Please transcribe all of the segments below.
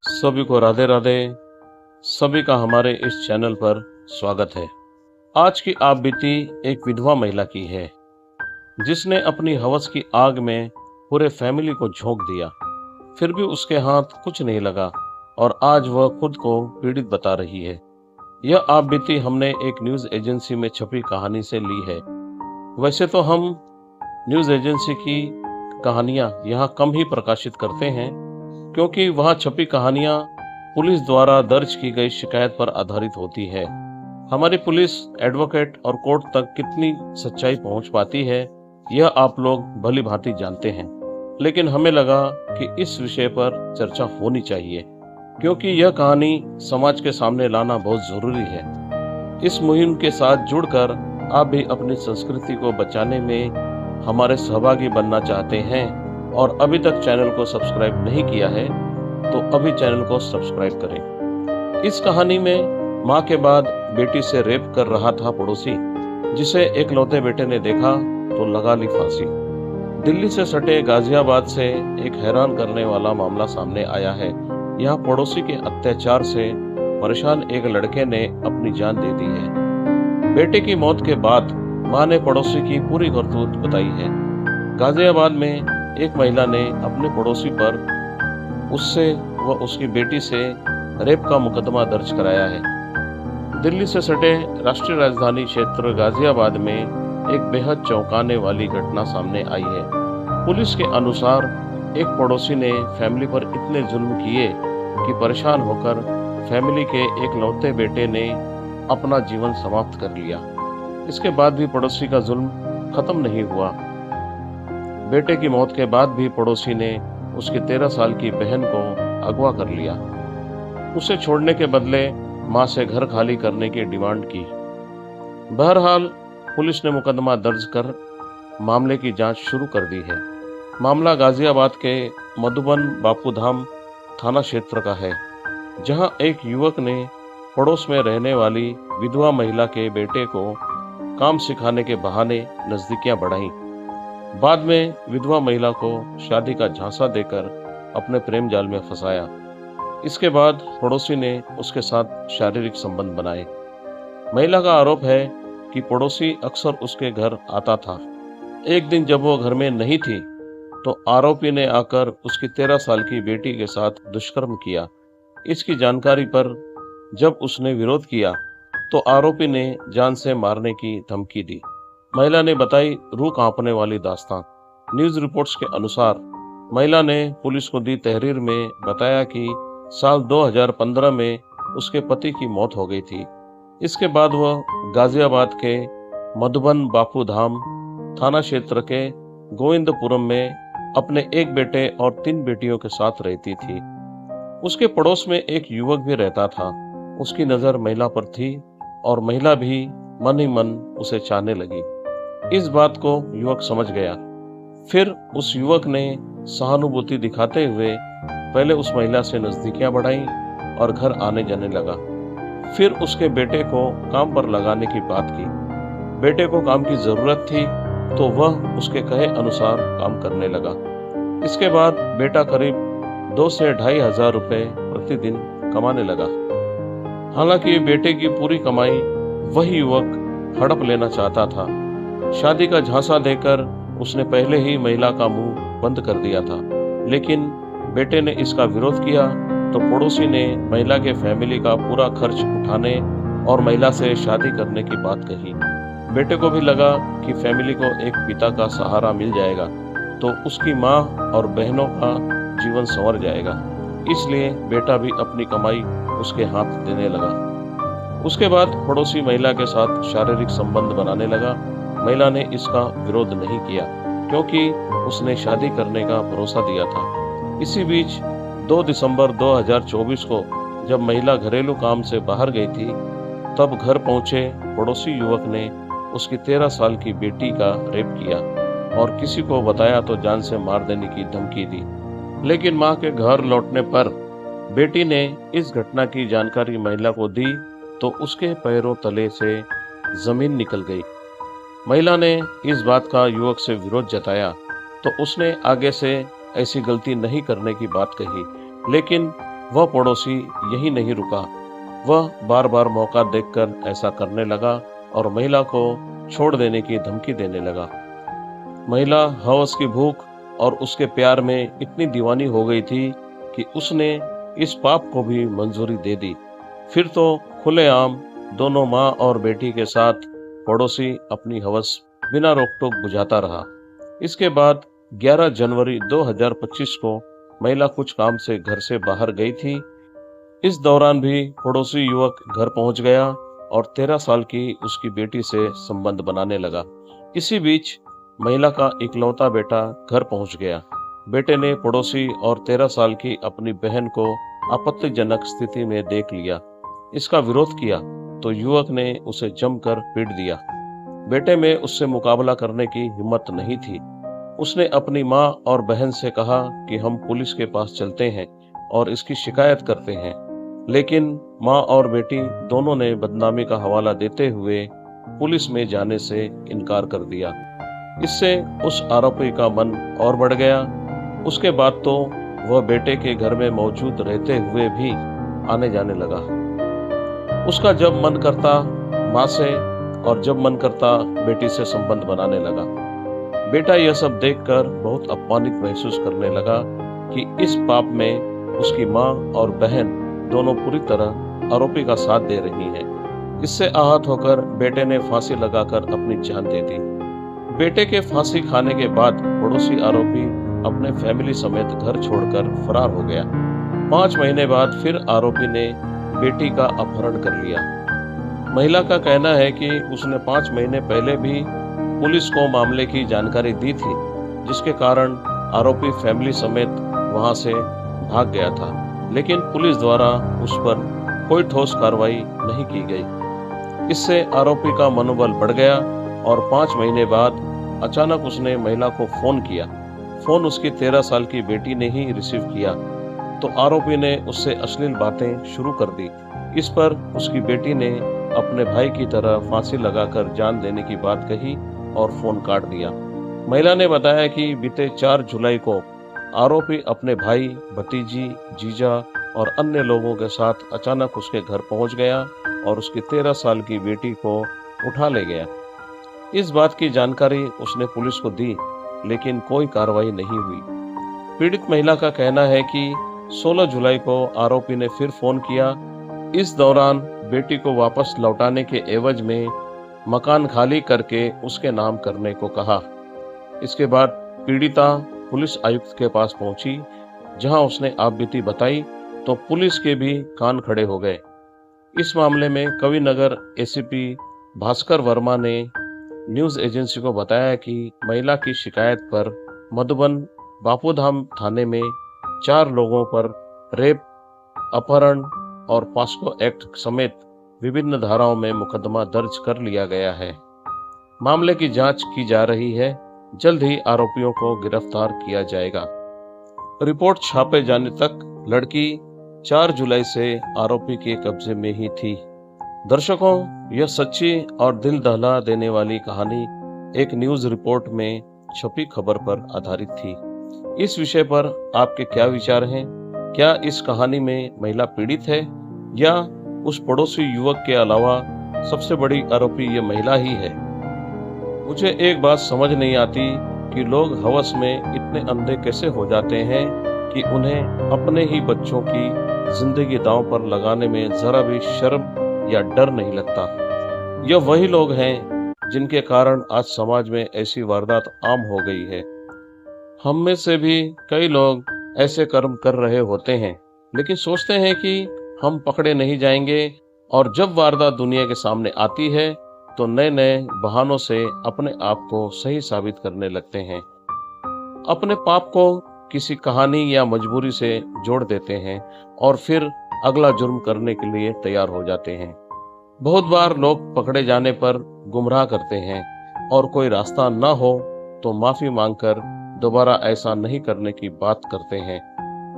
सभी को राधे राधे। सभी का हमारे इस चैनल पर स्वागत है। आज की आप बीती एक विधवा महिला की है, जिसने अपनी हवस की आग में पूरे फैमिली को झोंक दिया, फिर भी उसके हाथ कुछ नहीं लगा और आज वह खुद को पीड़ित बता रही है। यह आप बीती हमने एक न्यूज एजेंसी में छपी कहानी से ली है। वैसे तो हम न्यूज एजेंसी की कहानियां यहाँ कम ही प्रकाशित करते हैं, क्योंकि वहां छपी कहानियां पुलिस द्वारा दर्ज की गई शिकायत पर आधारित होती है। हमारी पुलिस, एडवोकेट और कोर्ट तक कितनी सच्चाई पहुंच पाती है, यह आप लोग भली भांति जानते हैं। लेकिन हमें लगा कि इस विषय पर चर्चा होनी चाहिए, क्योंकि यह कहानी समाज के सामने लाना बहुत जरूरी है। इस मुहिम के साथ जुड़कर आप भी अपनी संस्कृति को बचाने में हमारे सहभागी बनना चाहते हैं और अभी तक चैनल को सब्सक्राइब नहीं किया है तो अभी चैनल को सब्सक्राइब करें। इस कहानी में मां के बाद बेटी से रेप कर रहा था पड़ोसी, जिसे एकलौते बेटे ने देखा तो लगा ली फांसी। दिल्ली से सटे गाजियाबाद से एक हैरान करने वाला मामला सामने आया है। यहाँ पड़ोसी के अत्याचार से परेशान एक लड़के ने अपनी जान दे दी है। बेटे की मौत के बाद मां ने पड़ोसी की पूरी करतूत बताई है। गाजियाबाद में एक महिला ने अपने पड़ोसी पर उससे व उसकी बेटी से रेप का मुकदमा दर्ज कराया है। दिल्ली से सटे राष्ट्रीय राजधानी क्षेत्र गाजियाबाद में एक बेहद चौंकाने वाली घटना सामने आई है। पुलिस के अनुसार एक पड़ोसी ने फैमिली पर इतने जुल्म किए कि परेशान होकर फैमिली के एकलौते बेटे ने अपना जीवन समाप्त कर लिया। इसके बाद भी पड़ोसी का जुल्म खत्म नहीं हुआ। बेटे की मौत के बाद भी पड़ोसी ने उसकी 13 साल की बहन को अगवा कर लिया। उसे छोड़ने के बदले मां से घर खाली करने की डिमांड की। बहरहाल पुलिस ने मुकदमा दर्ज कर मामले की जांच शुरू कर दी है। मामला गाजियाबाद के मधुबन बापूधाम थाना क्षेत्र का है, जहां एक युवक ने पड़ोस में रहने वाली विधवा महिला के बेटे को काम सिखाने के बहाने नजदीकियां बढ़ाई। बाद में विधवा महिला को शादी का झांसा देकर अपने प्रेम जाल में फंसाया। इसके बाद पड़ोसी ने उसके साथ शारीरिक संबंध बनाए। महिला का आरोप है कि पड़ोसी अक्सर उसके घर आता था। एक दिन जब वो घर में नहीं थी तो आरोपी ने आकर उसकी 13 साल की बेटी के साथ दुष्कर्म किया। इसकी जानकारी पर जब उसने विरोध किया तो आरोपी ने जान से मारने की धमकी दी। महिला ने बताई रूह कांपने वाली दास्तान। न्यूज रिपोर्ट्स के अनुसार महिला ने पुलिस को दी तहरीर में बताया कि साल 2015 में उसके पति की मौत हो गई थी। इसके बाद वह गाजियाबाद के मधुबन बापूधाम थाना क्षेत्र के गोविंदपुरम में अपने एक बेटे और 3 बेटियों के साथ रहती थी। उसके पड़ोस में एक युवक भी रहता था। उसकी नजर महिला पर थी और महिला भी मन ही मन उसे चाहने लगी। इस बात को युवक समझ गया। फिर उस युवक ने सहानुभूति दिखाते हुए पहले उस महिला से नजदीकियां बढ़ाई और घर आने जाने लगा। फिर उसके बेटे को काम पर लगाने की बात की। बेटे को काम की जरूरत थी तो वह उसके कहे अनुसार काम करने लगा। इसके बाद बेटा करीब 2 से 2,500 रुपए प्रतिदिन कमाने लगा। हालांकि बेटे की पूरी कमाई वही युवक हड़प लेना चाहता था। शादी का झांसा देकर उसने पहले ही महिला का मुंह बंद कर दिया था, लेकिन बेटे ने इसका विरोध किया तो पड़ोसी ने महिला के फैमिली का पूरा खर्च उठाने और महिला से शादी करने की बात कही। बेटे को भी लगा कि फैमिली को एक पिता का सहारा मिल जाएगा तो उसकी माँ और बहनों का जीवन संवर जाएगा। इसलिए बेटा भी अपनी कमाई उसके हाथ देने लगा। उसके बाद पड़ोसी महिला के साथ शारीरिक संबंध बनाने लगा। महिला ने इसका विरोध नहीं किया, क्योंकि उसने शादी करने का भरोसा दिया था। इसी बीच 2 दिसंबर 2024 को जब महिला घरेलू काम से बाहर गई थी, तब घर पहुंचे पड़ोसी युवक ने उसकी 13 साल की बेटी का रेप किया और किसी को बताया तो जान से मार देने की धमकी दी। लेकिन मां के घर लौटने पर बेटी ने इस घटना की जानकारी महिला को दी तो उसके पैरों तले से जमीन निकल गई। महिला ने इस बात का युवक से विरोध जताया तो उसने आगे से ऐसी गलती नहीं करने की बात कही, लेकिन वह पड़ोसी यही नहीं रुका, वह बार बार मौका देखकर ऐसा करने लगा और महिला को छोड़ देने की धमकी देने लगा। महिला हवस की भूख और उसके प्यार में इतनी दीवानी हो गई थी कि उसने इस पाप को भी मंजूरी दे दी। फिर तो खुलेआम दोनों माँ और बेटी के साथ पड़ोसी अपनी हवस बिना रोक टोक बुझाता रहा। इसके बाद 11 जनवरी 2025 को महिला कुछ काम से घर से बाहर गई थी। इस दौरान भी पड़ोसी युवक घर पहुंच गया और 13 साल की उसकी बेटी से संबंध बनाने लगा। इसी बीच महिला का इकलौता बेटा घर पहुंच गया। बेटे ने पड़ोसी और 13 साल की अपनी बहन को आपत्तिजनक स्थिति में देख लिया। इसका विरोध किया तो युवक ने उसे जमकर पीट दिया। बेटे में उससे मुकाबला करने की हिम्मत नहीं थी। उसने अपनी माँ और बहन से कहा कि हम पुलिस के पास चलते हैं और इसकी शिकायत करते हैं, लेकिन माँ और बेटी दोनों ने बदनामी का हवाला देते हुए पुलिस में जाने से इनकार कर दिया। इससे उस आरोपी का मन और बढ़ गया। उसके बाद तो वह बेटे के घर में मौजूद रहते हुए भी आने जाने लगा। उसका जब मन करता माँ से और जब मन करता बेटी से संबंध बनाने लगा। बेटा यह सब देखकर बहुत अपमानित महसूस करने लगा कि इस पाप में उसकी माँ और बहन दोनों पूरी तरह आरोपी का साथ दे रही हैं। इससे आहत होकर बेटे ने फांसी लगाकर अपनी जान दे दी। बेटे के फांसी खाने के बाद पड़ोसी आरोपी अपने फैमिली समेत घर छोड़कर फरार हो गया। 5 महीने बाद फिर आरोपी ने बेटी का अपहरण कर लिया। महिला का कहना है कि उसने 5 महीने पहले भी पुलिस को मामले की जानकारी दी थी, जिसके कारण आरोपी फैमिली समेत वहां से भाग गया था, लेकिन पुलिस द्वारा उस पर कोई ठोस कार्रवाई नहीं की गई। इससे आरोपी का मनोबल बढ़ गया और 5 महीने बाद अचानक उसने महिला को फोन किया। फोन उसकी 13 साल की बेटी ने ही रिसीव किया तो आरोपी ने उससे अश्लील बातें शुरू कर दी। इस पर उसकी बेटी ने अपने भाई की तरह फांसी लगाकर जान देने की बात कही और फोन काट दिया। महिला ने बताया कि बीते 4 जुलाई को आरोपी अपने भाई, भतीजी, जीजा और अन्य लोगों के साथ अचानक उसके घर पहुंच गया और उसकी 13 साल की बेटी को उठा ले गया। इस बात की जानकारी उसने पुलिस को दी, लेकिन कोई कार्रवाई नहीं हुई। पीड़ित महिला का कहना है कि 16 जुलाई को आरोपी ने फिर फोन किया। इस दौरान बेटी को वापस लौटाने के एवज में मकान खाली करके उसके नाम करने को कहा। इसके बाद पीड़िता पुलिस आयुक्त के पास पहुंची, जहां उसने आपबीती बताई तो पुलिस के भी कान खड़े हो गए। इस मामले में कविनगर एसीपी भास्कर वर्मा ने न्यूज एजेंसी को बताया कि महिला की शिकायत पर मधुबन बापूधाम थाने में 4 लोगों पर रेप, अपहरण और पॉस्को एक्ट समेत विभिन्न धाराओं में मुकदमा दर्ज कर लिया गया है। मामले की जांच की जा रही है। जल्द ही आरोपियों को गिरफ्तार किया जाएगा। रिपोर्ट छापे जाने तक लड़की 4 जुलाई से आरोपी के कब्जे में ही थी। दर्शकों, यह सच्ची और दिल दहला देने वाली कहानी एक न्यूज रिपोर्ट में छपी खबर पर आधारित थी। इस विषय पर आपके क्या विचार हैं? क्या इस कहानी में महिला पीड़ित है या उस पड़ोसी युवक के अलावा सबसे बड़ी आरोपी ये महिला ही है? मुझे एक बात समझ नहीं आती कि लोग हवस में इतने अंधे कैसे हो जाते हैं कि उन्हें अपने ही बच्चों की जिंदगी दांव पर लगाने में जरा भी शर्म या डर नहीं लगता। यह वही लोग हैं जिनके कारण आज समाज में ऐसी वारदात आम हो गई है। हम में से भी कई लोग ऐसे कर्म कर रहे होते हैं, लेकिन सोचते हैं कि हम पकड़े नहीं जाएंगे, और जब वारदात दुनिया के सामने आती है तो नए नए बहानों से अपने आप को सही साबित करने लगते हैं। अपने पाप को किसी कहानी या मजबूरी से जोड़ देते हैं और फिर अगला जुर्म करने के लिए तैयार हो जाते हैं। बहुत बार लोग पकड़े जाने पर गुमराह करते हैं और कोई रास्ता न हो तो माफी मांगकर दोबारा ऐसा नहीं करने की बात करते हैं।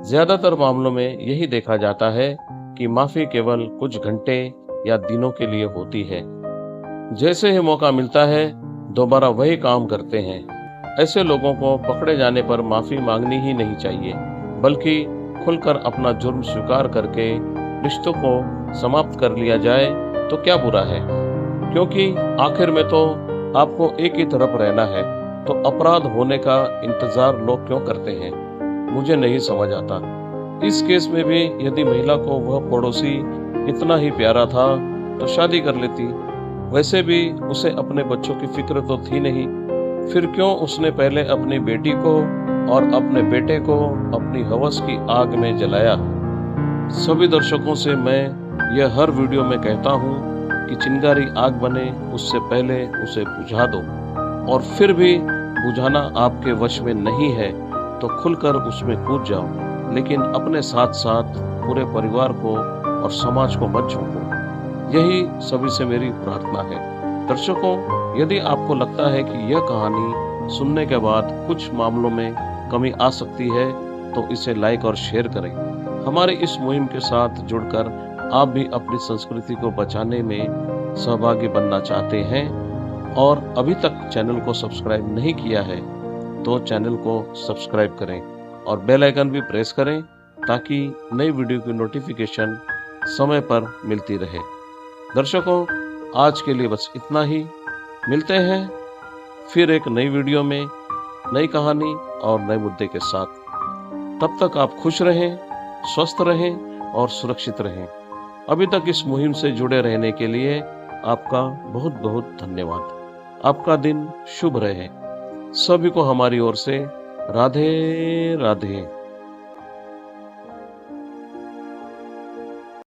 ज्यादातर मामलों में यही देखा जाता है कि माफी केवल कुछ घंटे या दिनों के लिए होती है। जैसे ही मौका मिलता है दोबारा वही काम करते हैं। ऐसे लोगों को पकड़े जाने पर माफी मांगनी ही नहीं चाहिए, बल्कि खुलकर अपना जुर्म स्वीकार करके रिश्तों को समाप्त कर लिया जाए तो क्या बुरा है, क्योंकि आखिर में तो आपको एक ही तरफ रहना है, तो अपराध होने का इंतजार लोग क्यों करते हैं, मुझे नहीं समझ आता। इस केस में भी यदि महिला को वह पड़ोसी इतना ही प्यारा था तो शादी कर लेती। वैसे भी उसे अपने बच्चों की फिक्र तो थी नहीं, फिर क्यों उसने पहले अपनी बेटी को और अपने बेटे को अपनी हवस की आग में जलाया। सभी दर्शकों से मैं यह हर वीडियो में कहता हूँ कि चिंगारी आग बने उससे पहले उसे बुझा दो, और फिर भी बुझाना आपके वश में नहीं है तो खुलकर उसमें कूद जाओ, लेकिन अपने साथ साथ पूरे परिवार को और समाज को मत झोंको। यही सभी से मेरी प्रार्थना है। दर्शकों, यदि आपको लगता है कि यह कहानी सुनने के बाद कुछ मामलों में कमी आ सकती है तो इसे लाइक और शेयर करें। हमारे इस मुहिम के साथ जुड़कर आप भी अपनी संस्कृति को बचाने में सहभागी बनना चाहते हैं और अभी तक चैनल को सब्सक्राइब नहीं किया है तो चैनल को सब्सक्राइब करें और बेल आइकन भी प्रेस करें ताकि नई वीडियो की नोटिफिकेशन समय पर मिलती रहे। दर्शकों, आज के लिए बस इतना ही। मिलते हैं फिर एक नई वीडियो में नई कहानी और नए मुद्दे के साथ। तब तक आप खुश रहें, स्वस्थ रहें और सुरक्षित रहें। अभी तक इस मुहिम से जुड़े रहने के लिए आपका बहुत बहुत धन्यवाद। आपका दिन शुभ रहे। सभी को हमारी ओर से राधे राधे।